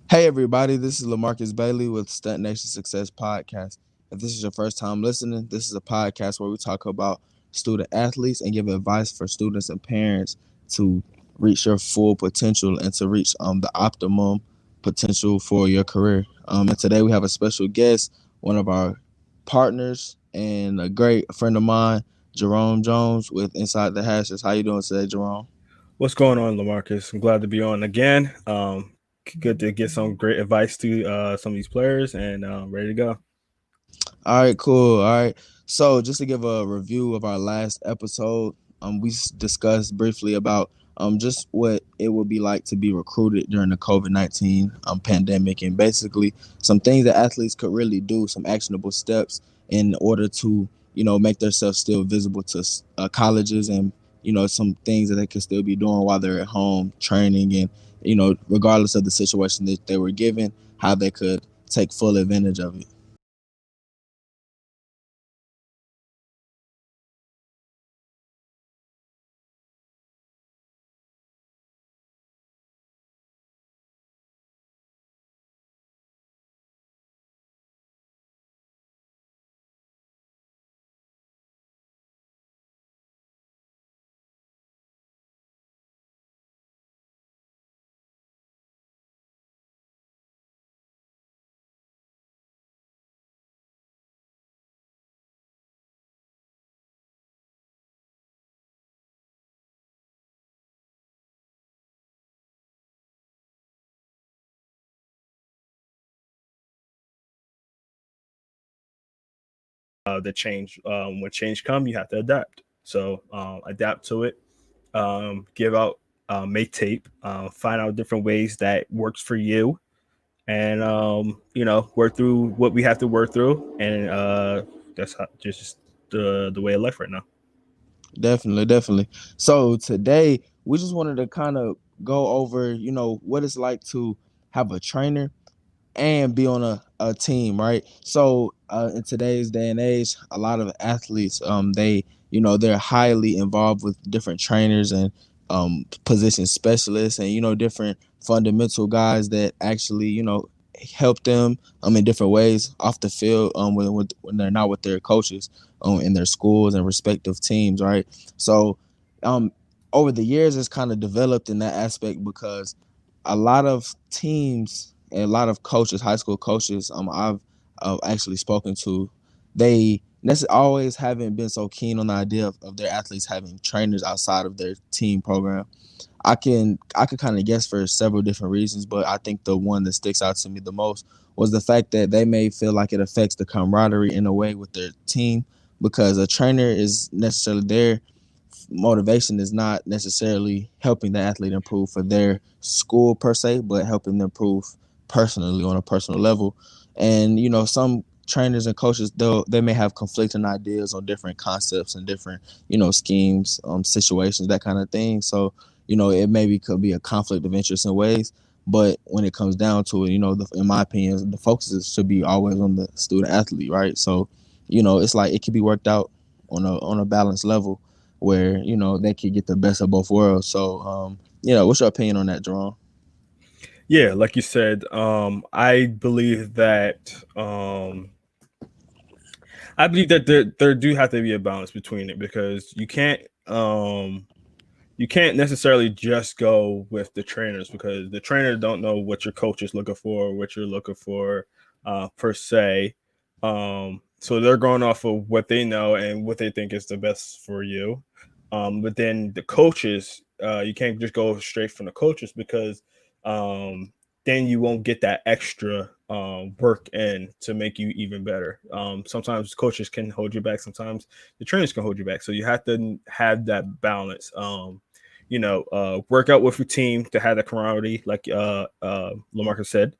Hey everybody, this is Lamarcus Bailey with Stuntnation Success Podcast. If this is your first time listening, this is a podcast where we talk about student athletes and give advice for students and parents to reach your full potential and to reach the optimum potential for your career. And today we have a special guest, one of our partners and a great friend of mine, Jerome Jones with Inside the Hashes. How you doing today, Jerome? What's going on, Lamarcus? I'm glad to be on again. Good to get some great advice to some of these players, and ready to go. All right, cool. All right. So just to give a review of our last episode, we discussed briefly about just what it would be like to be recruited during the COVID-19 pandemic, and basically some things that athletes could really do, some actionable steps in order to make themselves still visible to colleges, and some things that they could still be doing while they're at home training, and regardless of the situation that they were given, how they could take full advantage of it. The change when change come, you have to adapt. So adapt to it. Give out, make tape, find out different ways that works for you, and work through what we have to work through, and that's just the way of life right now. Definitely, definitely. So today we just wanted to kind of go over, what it's like to have a trainer and be on a team, right? So in today's day and age, a lot of athletes, they're highly involved with different trainers and position specialists, and different fundamental guys that actually help them in different ways off the field, when they're not with their coaches in their schools and respective teams, right? So um over the years it's kind of developed in that aspect, because a lot of teams and a lot of coaches, high school coaches, I've actually spoken to, they always haven't been so keen on the idea of their athletes having trainers outside of their team program. I could kind of guess for several different reasons, but I think the one that sticks out to me the most was the fact that they may feel like it affects the camaraderie in a way with their team, because a trainer is necessarily there. Motivation is not necessarily helping the athlete improve for their school per se, but helping them improve personally on a personal level. And some trainers and coaches, though, they may have conflicting ideas on different concepts and different schemes, situations, that kind of thing. So it maybe could be a conflict of interest in ways. But when it comes down to it, in my opinion, the focus should be always on the student athlete, right? So it's like it could be worked out on a balanced level where they could get the best of both worlds. So what's your opinion on that, Jerome? Yeah, like you said, I believe that there do have to be a balance between it, because you can't necessarily just go with the trainers, because the trainer don't know what your coach is looking for, what you're looking for, per se. So they're going off of what they know and what they think is the best for you. But then the coaches, you can't just go straight from the coaches, because um, then you won't get that extra work in to make you even better. Sometimes coaches can hold you back. Sometimes the trainers can hold you back. So you have to have that balance. Work out with your team to have that camaraderie, like Lamarcus said,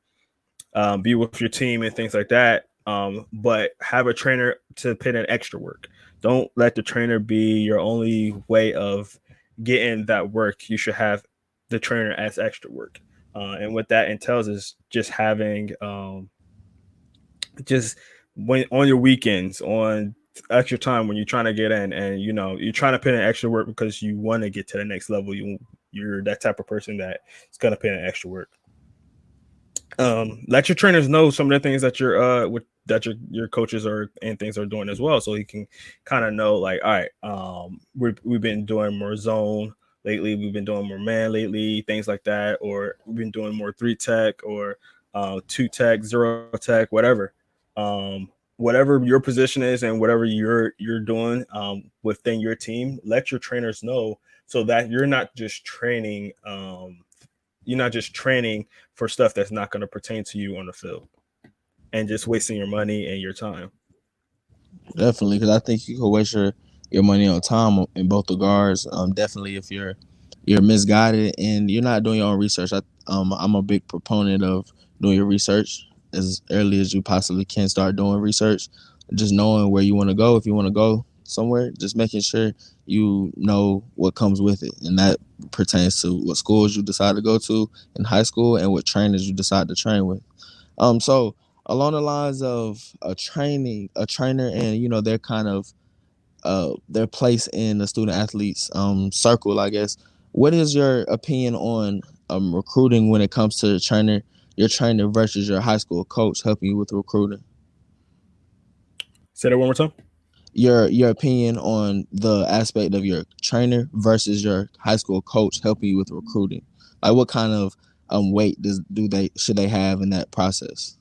be with your team and things like that. But have a trainer to put in extra work. Don't let the trainer be your only way of getting that work. You should have the trainer as extra work. And what that entails is just having just when on your weekends, on extra time when you're trying to get in, and you're trying to put in extra work because you want to get to the next level. You're that type of person that is gonna put in extra work. Let your trainers know some of the things that your coaches are and things are doing as well, so you can kind of know like, all right, we've been doing more zone lately, we've been doing more man lately, things like that, or we've been doing more three tech or two tech, zero tech, whatever. Um, Whatever your position is and whatever you're doing within your team, let your trainers know so that you're not just training for stuff that's not going to pertain to you on the field and just wasting your money and your time. Definitely, because I think you could waste your money on time in both regards. Definitely if you're misguided and you're not doing your own research. I'm a big proponent of doing your research as early as you possibly can. Start doing research, just knowing where you want to go. If you want to go somewhere, just making sure you know what comes with it, and that pertains to what schools you decide to go to in high school and what trainers you decide to train with. So along the lines of a trainer, and their kind of their place in the student athletes circle, I guess. What is your opinion on recruiting when it comes to your trainer versus your high school coach helping you with recruiting? Say that one more time. Your opinion on the aspect of your trainer versus your high school coach helping you with recruiting. Like what kind of weight do they should they have in that process?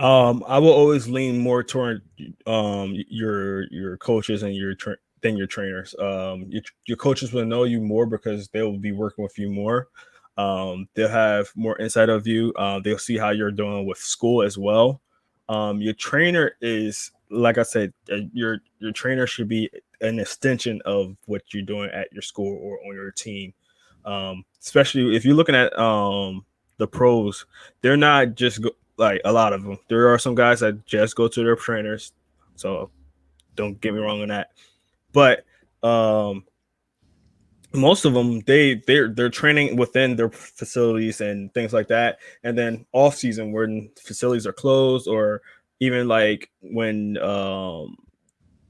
I will always lean more toward your coaches and than your trainers. Your coaches will know you more because they will be working with you more. They'll have more insight of you. They'll see how you're doing with school as well. Your trainer is, like I said, your trainer should be an extension of what you're doing at your school or on your team. Especially if you're looking at the pros, they're not just like a lot of them. There are some guys that just go to their trainers, so don't get me wrong on that. But um, most of them they're training within their facilities and things like that. And then off season, when facilities are closed, or even like when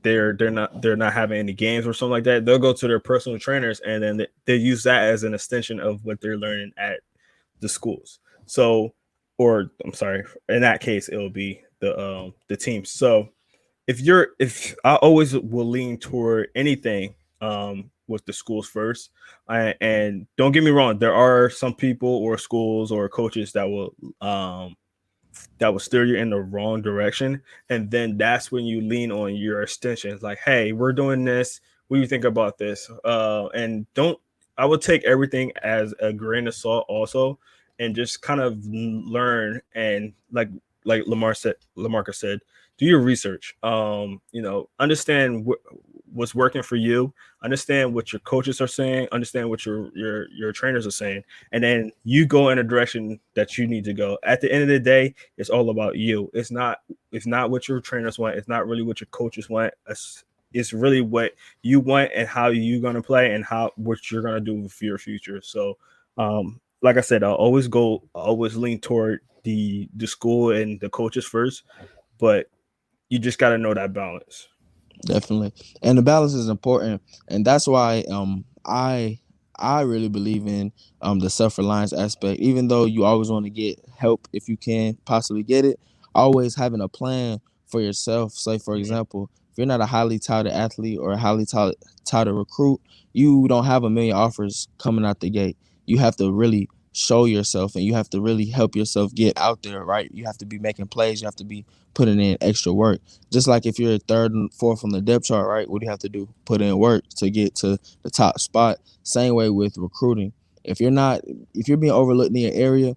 they're not having any games or something like that, they'll go to their personal trainers, and then they use that as an extension of what they're learning at the schools. So, or I'm sorry, in that case, it'll be the team. So if I always will lean toward anything with the schools first. And don't get me wrong, there are some people or schools or coaches that will steer you in the wrong direction. And then that's when you lean on your extensions like, hey, we're doing this, what do you think about this? And don't I would take everything as a grain of salt also, and just kind of learn. And like Lamarcus said, do your research. Understand what's working for you, understand what your coaches are saying, understand what your trainers are saying, and then you go in a direction that you need to go. At the end of the day, it's all about you. It's not what your trainers want. It's not really what your coaches want. It's really what you want and how you're gonna play and how what you're gonna do for your future. So, like I said, I always lean toward the school and the coaches first, but you just got to know that balance. Definitely, and the balance is important, and that's why I really believe in the self reliance aspect. Even though you always want to get help if you can possibly get it, always having a plan for yourself. Say for Mhm. example, if you're not a highly touted athlete or a highly touted recruit, you don't have a million offers coming out the gate. You have to really show yourself, and you have to really help yourself get out there. Right, you have to be making plays. You have to be putting in extra work. Just like if you're third and fourth on the depth chart, right? What do you have to do? Put in work to get to the top spot. Same way with recruiting. If you're not, if you're being overlooked in your area,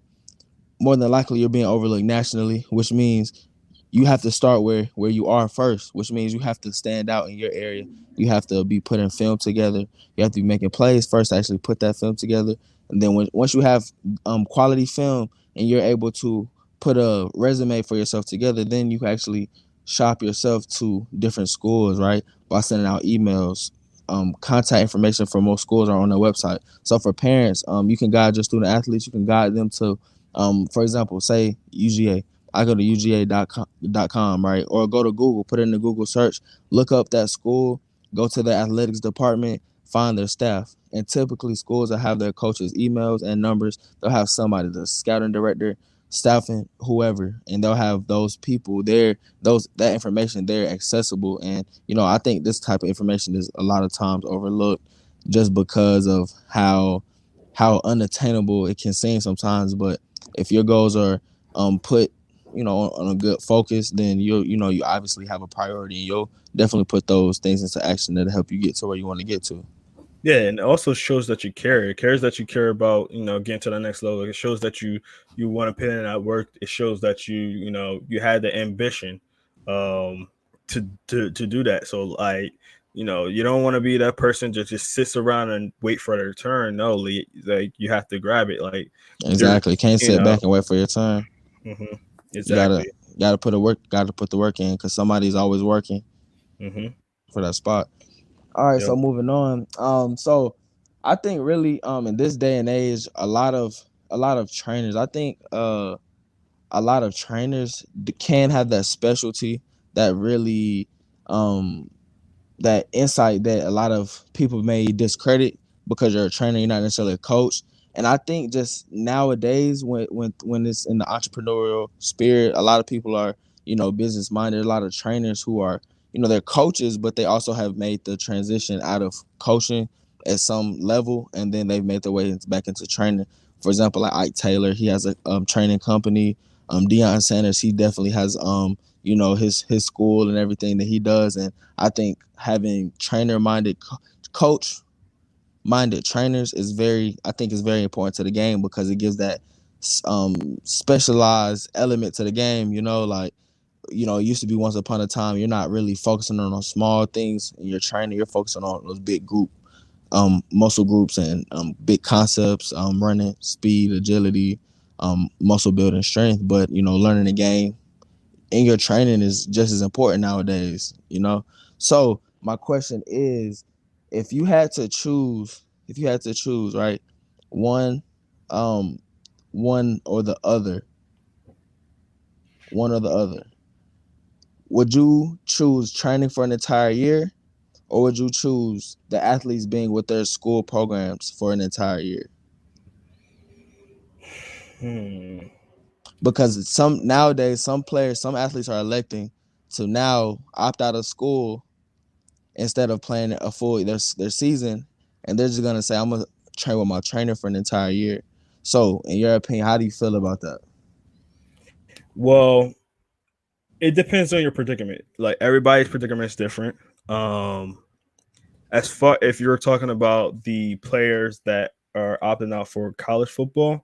more than likely you're being overlooked nationally, which means you have to start where you are first, which means you have to stand out in your area. You have to be putting film together. You have to be making plays first to actually put that film together. And then once you have quality film and you're able to put a resume for yourself together, then you can actually shop yourself to different schools, right? By sending out emails. Contact information for most schools are on their website. So for parents, you can guide your student athletes. You can guide them to, for example, say UGA. I go to UGA.com, right? Or go to Google, put it in the Google search, look up that school, go to the athletics department, find their staff. And typically schools that have their coaches' emails and numbers, they'll have somebody, the scouting director, staffing, whoever, and they'll have those people there, those that information there accessible. And I think this type of information is a lot of times overlooked just because of how unattainable it can seem sometimes. But if your goals are put on a good focus, then you obviously have a priority, and you'll definitely put those things into action that'll help you get to where you want to get to. Yeah, and it also shows that you care. It cares that you care about, getting to the next level. It shows that you want to put in that work. It shows that you had the ambition um to do that. So like, you don't want to be that person that just sits around and wait for the return. No, like you have to grab it. Like there, Exactly. Can't you sit know, back and wait for your turn. hmm You gotta exactly. gotta put the work in, because somebody's always working hmm for that spot. All right, Yep. so moving on. So I think really in this day and age, a lot of trainers, I think a lot of trainers can have that specialty that really um that insight that a lot of people may discredit because you're a trainer, you're not necessarily a coach. And I think just nowadays, when it's in the entrepreneurial spirit, a lot of people are business minded. A lot of trainers who are they're coaches, but they also have made the transition out of coaching at some level, and then they've made their way back into training. For example, like Ike Taylor, he has a training company. Deion Sanders, he definitely has his school and everything that he does. And I think having trainer minded coach minded trainers is very important to the game, because it gives that um specialized element to the game. Like it used to be once upon a time you're not really focusing on those small things in your training, you're focusing on those big muscle groups and big concepts, running, speed, agility, muscle building, strength. But learning the game in your training is just as important nowadays. So my question is, if you had to choose, right, one um one or the other, one or the other, would you choose training for an entire year, or would you choose the athletes being with their school programs for an entire year? Hmm. Because some players, some athletes are electing to now opt out of school instead of playing a full their season, and they're just gonna say, I'm gonna train with my trainer for an entire year. So in your opinion, how do you feel about that? Well, it depends on your predicament. Like everybody's predicament is different. As far if you're talking about the players that are opting out for college football,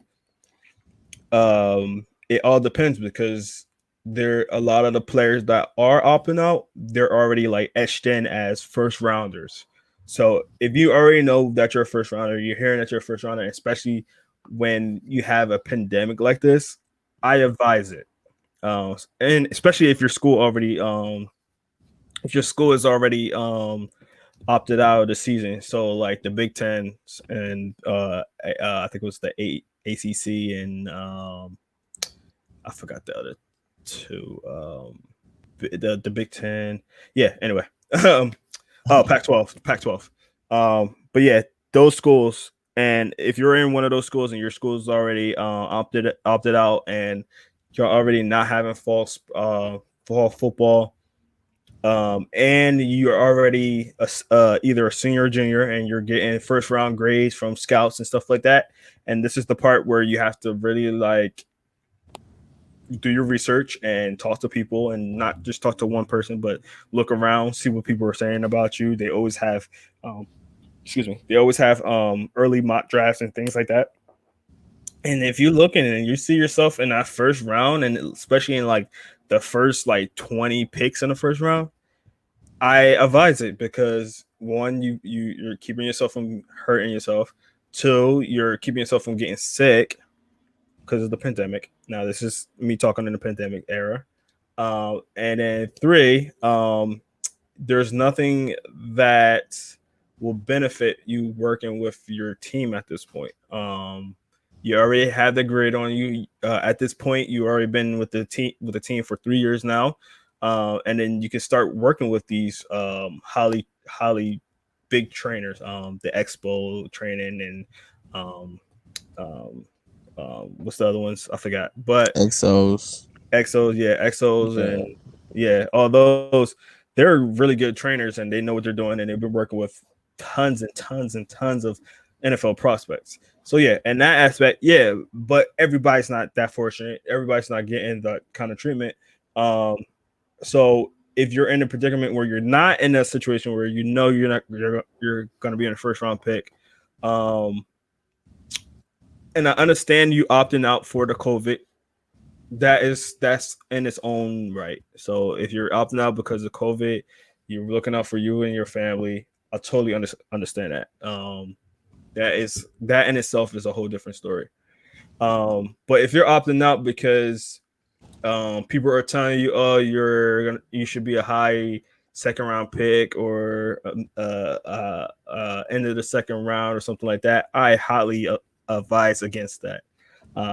it all depends because there a lot of the players that are opting out, they're already like etched in as first rounders. So if you already know that you're a first rounder, you're hearing that you're a first rounder, especially when you have a pandemic like this, I advise it. And especially if your school is already opted out of the season. So like the Big Ten and I think it was the ACC and I forgot the other two. The Big Ten. Yeah. Anyway, um, oh Pac-12, Pac-12. But yeah, those schools. And if you're in one of those schools and your school's already opted out and you're already not having fall football, and you're already either a senior or junior, and you're getting first round grades from scouts and stuff like that. And this is the part where you have to really like do your research and talk to people, and not just talk to one person, but look around, see what people are saying about you. They always have, um, excuse me, they always have early mock drafts and things like that. And if you look in and you see yourself in that first round, and especially in like the first like 20 picks in the first round, I advise it because one, you're keeping yourself from hurting yourself. Two, you're keeping yourself from getting sick because of the pandemic. Now, this is me talking in the pandemic era. And then three, there's nothing that will benefit you working with your team at this point. You already have the grid on you. At this point, you already been with the team for 3 years now, and then you can start working with these highly big trainers, the Expo training and um, um, what's the other ones? I forgot. But Exos. Exos, yeah, Exos, Yeah. and yeah, all those. They're really good trainers, and they know what they're doing, and they've been working with tons and tons and tons of NFL prospects. So yeah, in that aspect, yeah, but everybody's not that fortunate. Everybody's not getting that kind of treatment. Um, so if you're in a predicament where you're not in a situation where you know you're going to be in a first round pick, um, and I understand you opting out for the COVID, that's in its own right. So if you're opting out because of COVID, you're looking out for you and your family. I totally understand that. That in itself is a whole different story. But if you're opting out because people are telling you, oh, you should be a high second round pick or end of the second round or something like that, I highly advise against that.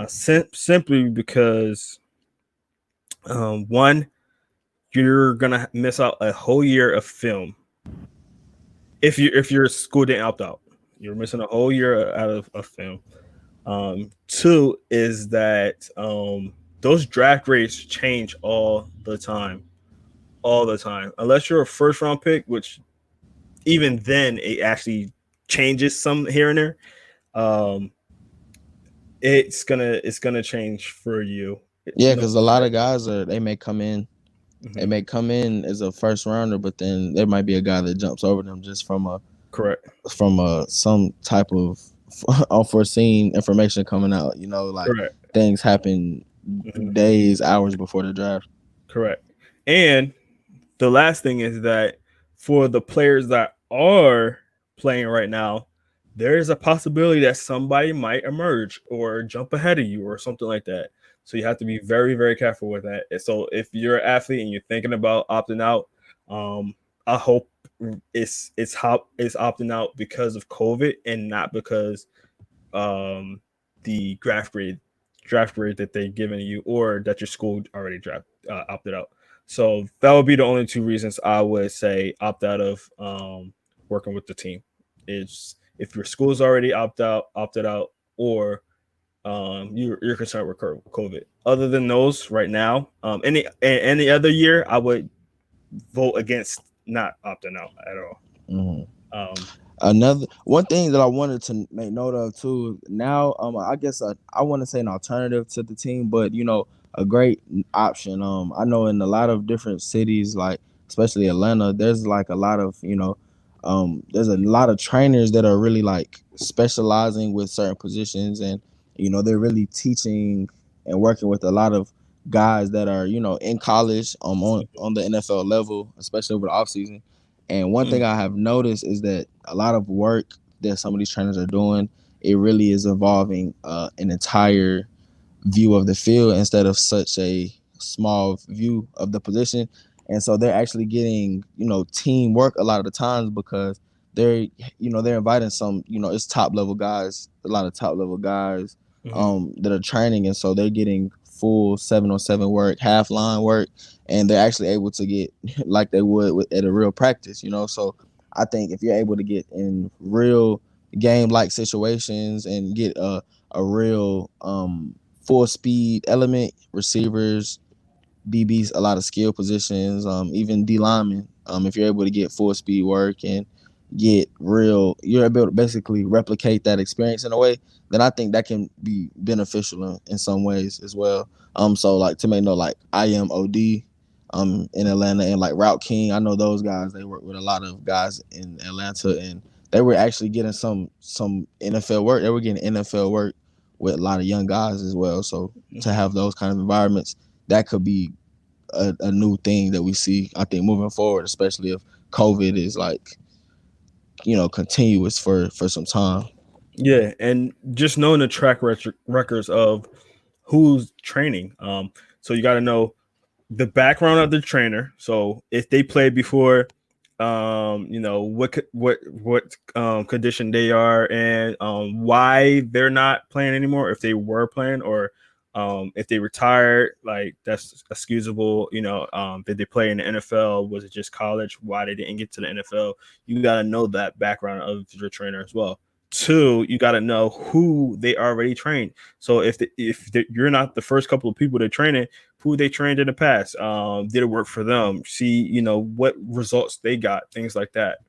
Simply because one, you're gonna miss out a whole year of film if your school didn't opt out. You're missing a whole year out of film. Two is that those draft rates change all the time. Unless you're a first round pick, which even then it actually changes some here and there. Um, it's gonna change for you. Yeah, No because a lot matter of guys are they may come in, what. they may come in as a first rounder, but then there might be a guy that jumps over them just Correct. from some type of unforeseen information coming out. You know, like Correct. things happen Hmm. days, hours before the draft. Correct. And the last thing is that for the players that are playing right now, there is a possibility that somebody might emerge or jump ahead of you or something like that. So you have to be very, very careful with that. And so if you're an athlete and you're thinking about opting out, I hope it's opting out because of COVID and not because um, the draft grade that they've given you or that your school already opted out. So that would be the only two reasons I would say opt out of working with the team. Is if your school's already opted out, or you're concerned with COVID. Other than those, right now, any other year, I would vote against not opting out at all. Mhm. Um, Another one thing that I wanted to make note of too. Now, I guess I want to say an alternative to the team, but you know, a great option. I know in a lot of different cities, like especially Atlanta, there's like a lot of there's a lot of trainers that are really like specializing with certain positions, and you know, they're really teaching and working with a lot of guys that are in college on the NFL level, especially over the offseason. And one thing mm, I have noticed is that a lot of work that some of these trainers are doing, it really is involving an entire view of the field instead of such a small view of the position. And so they're actually getting, teamwork a lot of the times because they're, they're inviting some, it's top level guys, a lot of top level guys mhm. that are training. And so they're getting full 7-on-7 work, half line work, and they're actually able to get like they would at a real practice. So I think if you're able to get in real game like situations and get a real full speed element, receivers, DBs, a lot of skill positions, even D linemen. If you're able to get full speed work and get real, you're able to basically replicate that experience in a way, then I think that can be beneficial in some ways as well. So like to make note, like I am OD, in Atlanta, and like Route King, I know those guys. They work with a lot of guys in Atlanta, and they were actually getting some NFL work. They were getting NFL work with a lot of young guys as well. So to have those kind of environments, that could be a new thing that we see, I think, moving forward, especially if COVID is like, continuous for some time. Yeah, and just knowing the records of who's training. So you got to know the background of the trainer. So if they played before, what condition they are and why they're not playing anymore. If they were playing or if they retired, like that's excusable. Did they play in the NFL? Was it just college? Why they didn't get to the NFL? You got to know that background of your trainer as well. Two, you got to know who they already trained. So you're not the first couple of people they're training, who they trained in the past, did it work for them? See, what results they got, things like that.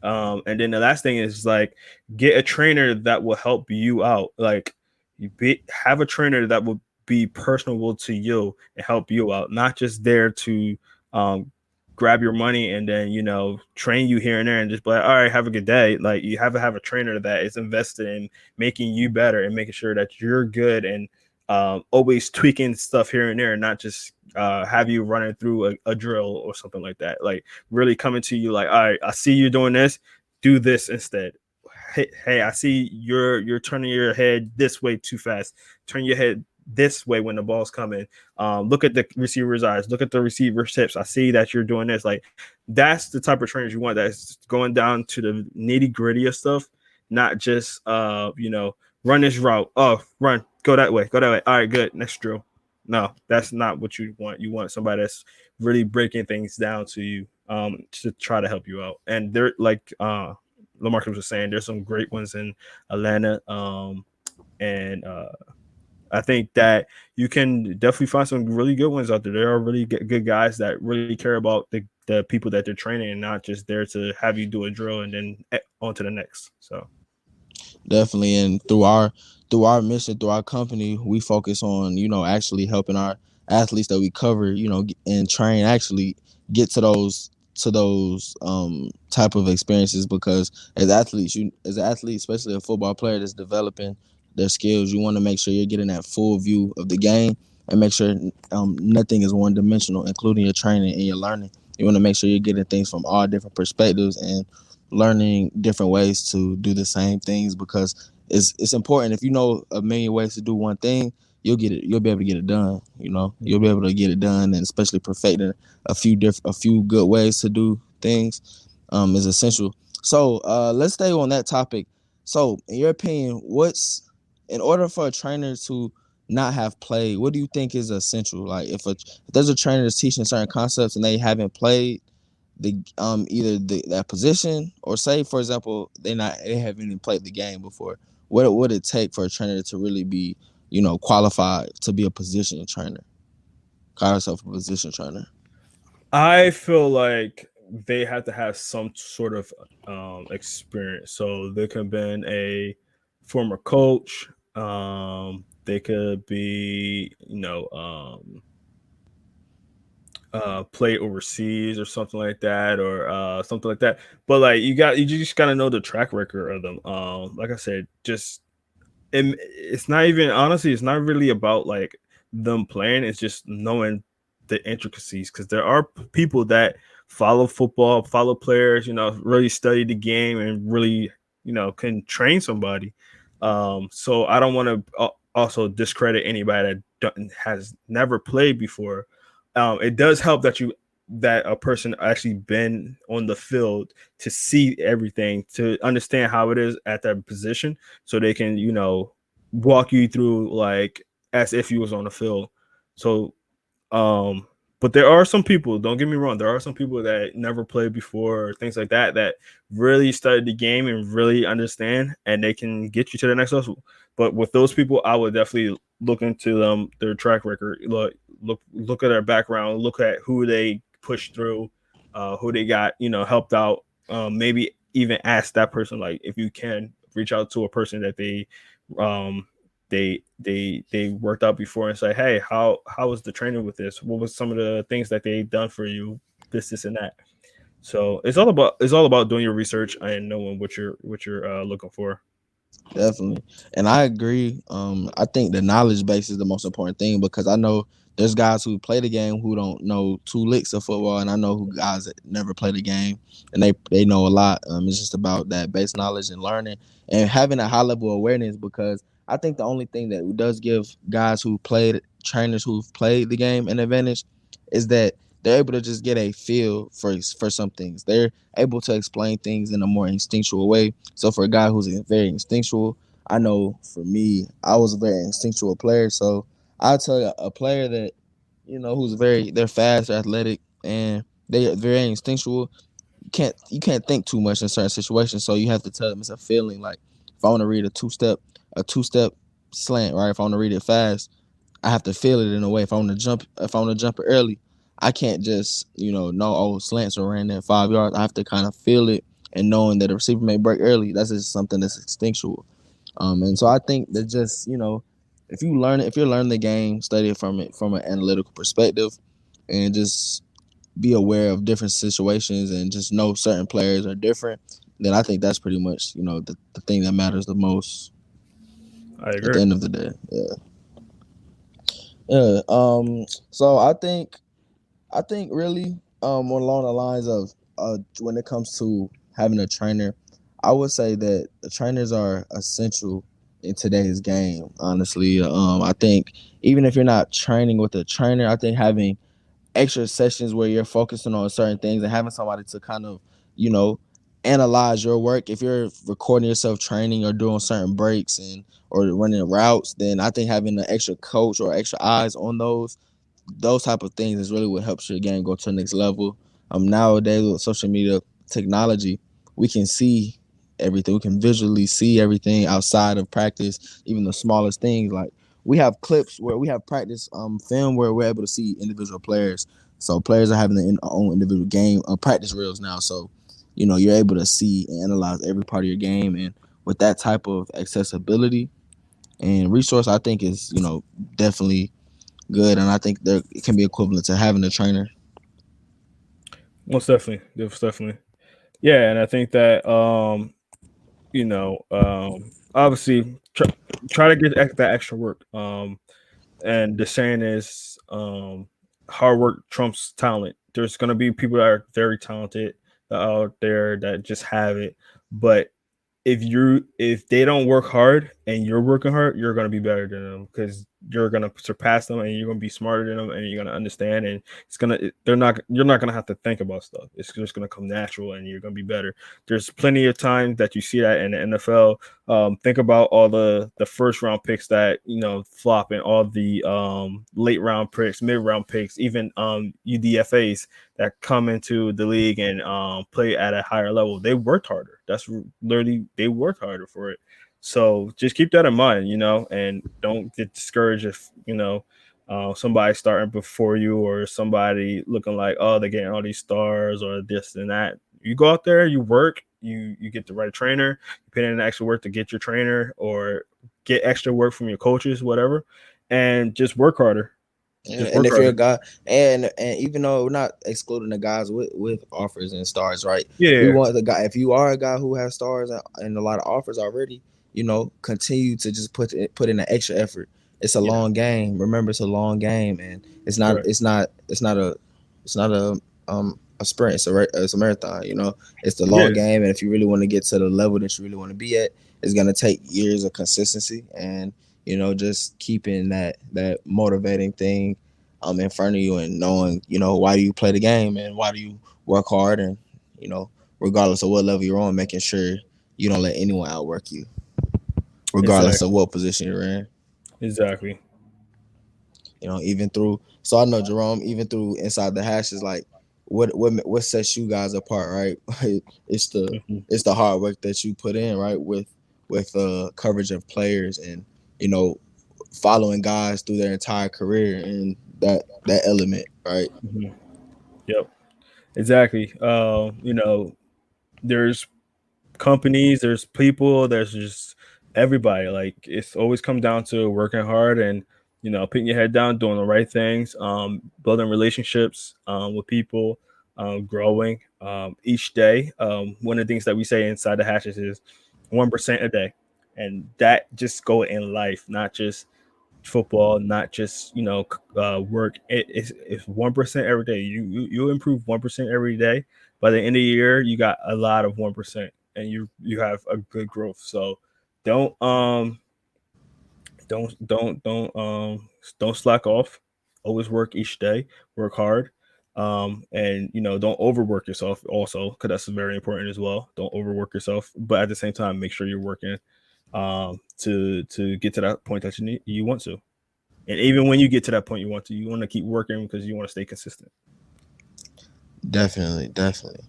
And then the last thing is like get a trainer that will help you out. Like have a trainer that will be personable to you and help you out, not just there to um, grab your money and then train you here and there and just be like, all right, have a good day. Like you have a trainer that is invested in making you better and making sure that you're good and always tweaking stuff here and there, and not just have you running through a drill or something like that. Like really coming to you like, all right, I see you doing this, do this instead. Hey, I see you're turning your head this way too fast. Turn your head this way when the ball's coming. Look at the receiver's eyes. Look at the receiver's hips. I see that you're doing this. Like that's the type of trainers you want. That's going down to the nitty gritty of stuff, not just run this route. Oh, run, go that way, go that way. All right, good. Next drill. No, that's not what you want. You want somebody that's really breaking things down to you to try to help you out. And they're like Lamarcus was saying, there's some great ones in Atlanta. And I think that you can definitely find some really good ones out there. There are really good guys that really care about the people that they're training and not just there to have you do a drill and then on to the next. So Definitely. And through our mission, through our company, we focus on actually helping our athletes that we cover, and train, actually get to those type of experiences, because as an athlete, especially a football player that's developing their skills, you want to make sure you're getting that full view of the game, and make sure nothing is one dimensional, including your training and your learning. You want to make sure you're getting things from all different perspectives and learning different ways to do the same things, because it's important. If you know a million ways to do one thing, you'll be able to get it done. You'll be able to get it done, and especially perfecting a few good ways to do things is essential. So let's stay on that topic. So in your opinion, what's in order for a trainer to not have played, what do you think is essential? Like if there's a trainer that's teaching certain concepts and they haven't played the either that position, or say for example they haven't even played the game before, what would it take for a trainer to really be qualified to be a position trainer, call yourself a position trainer? I feel like they have to have some sort of experience. So they could have been a former coach. They could be, play overseas or something like that, or something like that. But like you just gotta know the track record of them. Like I said, just and it's not even honestly, it's not really about like them playing. It's just knowing the intricacies because there are people that follow football, follow players, really study the game and really, can train somebody. So I don't want to also discredit anybody that has never played before. It does help that a person actually been on the field to see everything, to understand how it is at that position, so they can walk you through like as if you was on the field. So um, but there are some people, don't get me wrong, there are some people that never played before or things like that that really studied the game and really understand and they can get you to the next level. But with those people, I would definitely look into them, their track record, look at their background, look at who they pushed through, who they got, helped out. Maybe even ask that person, like if you can reach out to a person that um they worked out before and say, hey, how was the training with this? What was some of the things that they done for you? This and that. So it's all about doing your research and knowing what you're looking for. Definitely. And I agree. I think the knowledge base is the most important thing, because I know there's guys who play the game who don't know two licks of football, and I know who guys that never play the game and they know a lot. It's just about that base knowledge and learning and having a high level awareness, because I think the only thing that does give guys who played, trainers who've played the game, an advantage is that they're able to just get a feel for some things. They're able to explain things in a more instinctual way. So for a guy who's very instinctual, I know for me, I was a very instinctual player. So I'll tell you a player that, who's they're fast, they're athletic, and they're very instinctual. You can't think too much in certain situations. So you have to tell them it's a feeling. Like If I want to read a two step slant, right? If I want to read it fast, I have to feel it in a way. If I want to jump it early, I can't just know oh slants are ran in 5 yards. I have to kind of feel it and knowing that the receiver may break early. That's just something that's instinctual. And so I think that just if you're learning the game, study it from an analytical perspective, and just be aware of different situations and just know certain players are different. Then I think that's pretty much the thing that matters the most I at the agree. end of the day. Yeah. Yeah. So I think really along the lines of when it comes to having a trainer, I would say that the trainers are essential in today's game. Honestly, I think even if you're not training with a trainer, I think having extra sessions where you're focusing on certain things and having somebody to kind of you know analyze your work. If you're recording yourself training or doing certain breaks and or running routes, then I think having an extra coach or extra eyes on those type of things is really what helps your game go to the next level. Nowadays with social media technology, we can see everything. We can visually see everything outside of practice, even the smallest things. Like we have clips where we have practice film where we're able to see individual players. So players are having their own individual game practice reels now. So you're able to see and analyze every part of your game, and with that type of accessibility and resource, I think is definitely good, and I think there it can be equivalent to having a trainer. Most definitely, most definitely. Yeah, and I think that obviously try to get that extra work. And the saying is, hard work trumps talent. There's gonna be people that are very talented out there that just have it, but if they don't work hard and you're working hard, you're gonna be better than them because you're gonna surpass them and you're gonna be smarter than them and you're gonna understand and they're not you're not gonna have to think about stuff. It's just gonna come natural and you're gonna be better. There's plenty of times that you see that in the NFL. Think about all the first round picks that flop and all the late round picks, mid round picks, even UDFA's that come into the league and play at a higher level. They worked harder. That's literally they worked harder for it. So just keep that in mind, and don't get discouraged if somebody starting before you or somebody looking like oh they're getting all these stars or this and that. You go out there, you work, you get the right trainer, you put in the extra work to get your trainer or get extra work from your coaches, whatever, and just work harder. Just And work if you're a harder. guy, and even though we're not excluding the guys with offers and stars, right? We Yeah, want the guy. If you are a guy who has stars and a lot of offers already, continue to just put in an extra effort. It's a yeah, long game. Remember, it's a long game, and it's not correct. it's not it's not a it's not a sprint. It's a marathon. It's the long Yeah, game, and if you really want to get to the level that you really want to be at, it's gonna take years of consistency and just keeping that motivating thing in front of you and knowing why do you play the game and why do you work hard and you know regardless of what level you're on, making sure you don't let anyone outwork you regardless of exactly, what position you're in. exactly. Even through, so I know Jerome, even through inside the hashes, like what sets you guys apart, right? it's the Mhm. it's the hard work that you put in, right, with coverage of players and you know following guys through their entire career and that element, right? Mhm. Yep, exactly. There's companies, there's people, there's just everybody. Like it's always come down to working hard and putting your head down, doing the right things, building relationships with people, growing each day. One of the things that we say inside the hatches is 1% a day, and that just go in life, not just football, not just work. It's 1% every day. You improve 1% every day. By the end of the year, you got a lot of 1%, and you have a good growth. So don't don't slack off. Always work each day. Work hard. And don't overwork yourself also because that's very important as well. Don't overwork yourself, but at the same time, make sure you're working to get to that point that you want to. And even when you get to that point, you want to keep working because you want to stay consistent. Definitely, definitely.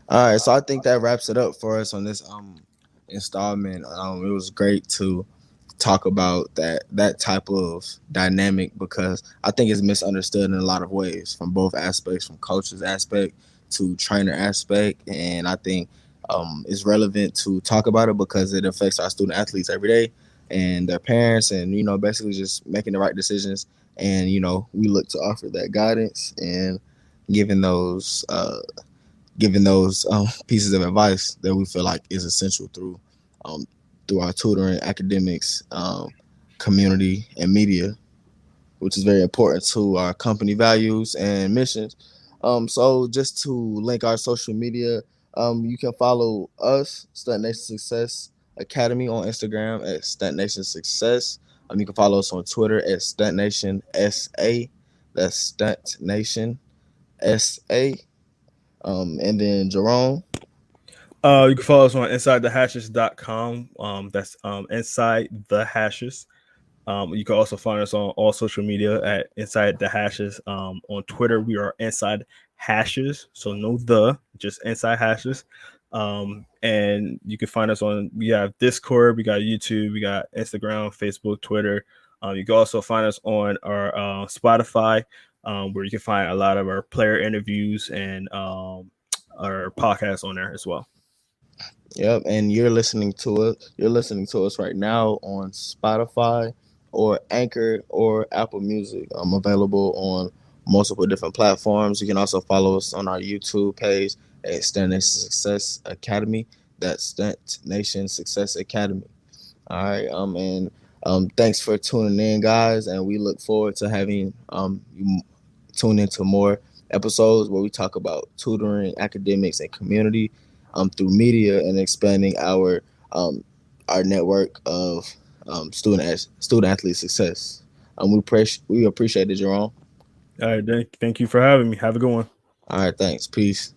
All right, so I think that wraps it up for us on this installment. It was great to talk about that type of dynamic because I think it's misunderstood in a lot of ways from both aspects, from coach's aspect to trainer aspect, and I think it's relevant to talk about it because it affects our student athletes every day and their parents, and basically just making the right decisions. And we look to offer that guidance and giving those pieces of advice that we feel like is essential um, through our tutoring, academics, community, and media, which is very important to our company values and missions. So just to link our social media, you can follow us, Stunt Nation Success Academy, on Instagram at Stunt Nation Success. You can follow us on Twitter at Stunt Nation SA. That's Stunt Nation SA. And then Jerome. You can follow us on insidethehashes.com. That's inside the hashes. You can also find us on all social media at Inside the Hashes. On Twitter, we are Inside Hashes, so no just Inside Hashes. And you can find us on. We have Discord, we got YouTube, we got Instagram, Facebook, Twitter. You can also find us on our Spotify, where you can find a lot of our player interviews and our podcasts on there as well. Yep, and you're listening to us. You're listening to us right now on Spotify or Anchor or Apple Music. I'm available on multiple different platforms. You can also follow us on our YouTube page at Stunt Nation Success Academy. That's Stunt Nation Success Academy. All right. And thanks for tuning in, guys. And we look forward to having you tune into more episodes where we talk about tutoring, academics, and community through media and expanding um, our network of student athlete success. We appreciate it, Jerome. All right, thank you for having me. Have a good one. All right, thanks. Peace.